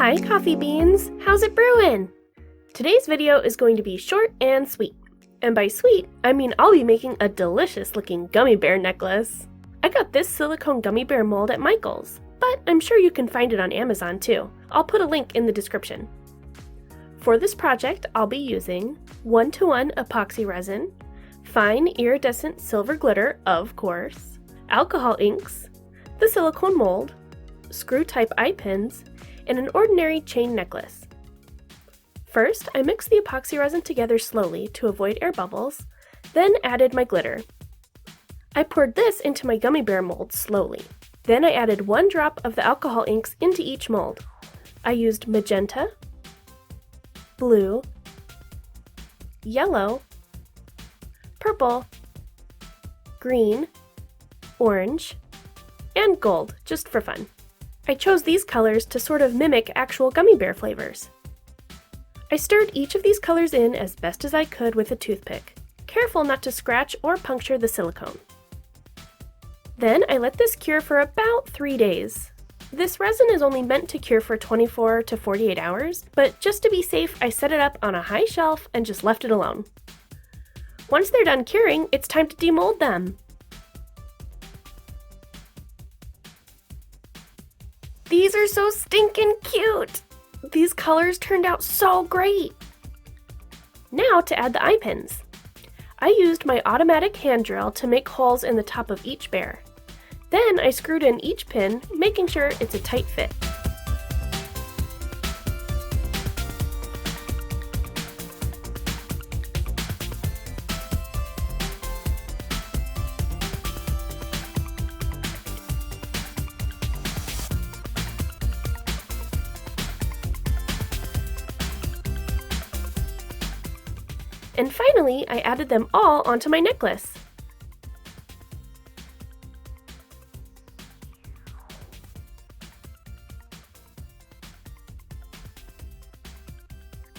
Hi coffee beans, how's it brewing? Today's video is going to be short and sweet. And by sweet, I mean I'll be making a delicious looking gummy bear necklace. I got this silicone gummy bear mold at Michael's, but I'm sure you can find it on Amazon too. I'll put a link in the description. For this project, I'll be using 1:1 epoxy resin, fine iridescent silver glitter, of course, alcohol inks, the silicone mold, screw type eye pins, and an ordinary chain necklace. First, I mixed the epoxy resin together slowly to avoid air bubbles, then added my glitter. I poured this into my gummy bear mold slowly. Then I added 1 drop of the alcohol inks into each mold. I used magenta, blue, yellow, purple, green, orange, and gold, just for fun. I chose these colors to sort of mimic actual gummy bear flavors. I stirred each of these colors in as best as I could with a toothpick, careful not to scratch or puncture the silicone. Then I let this cure for about 3 days. This resin is only meant to cure for 24 to 48 hours, but just to be safe, I set it up on a high shelf and just left it alone. Once they're done curing, it's time to demold them. These are so stinking cute! These colors turned out so great! Now to add the eye pins. I used my automatic hand drill to make holes in the top of each bear. Then I screwed in each pin, making sure it's a tight fit. And finally, I added them all onto my necklace.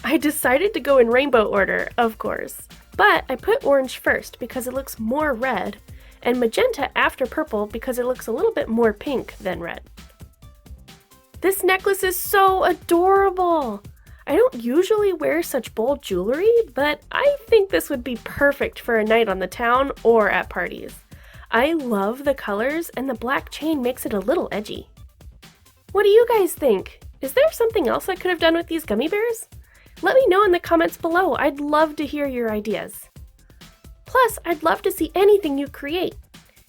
I decided to go in rainbow order, of course, but I put orange first because it looks more red, and magenta after purple because it looks a little bit more pink than red. This necklace is so adorable! I don't usually wear such bold jewelry, but I think this would be perfect for a night on the town or at parties. I love the colors, and the black chain makes it a little edgy. What do you guys think? Is there something else I could have done with these gummy bears? Let me know in the comments below. I'd love to hear your ideas. Plus, I'd love to see anything you create.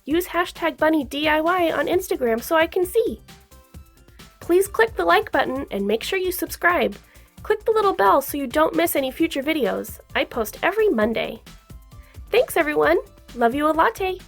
Use hashtag BunnieDIY on Instagram so I can see. Please click the like button and make sure you subscribe. Click the little bell so you don't miss any future videos. I post every Monday. Thanks everyone. Love you a latte.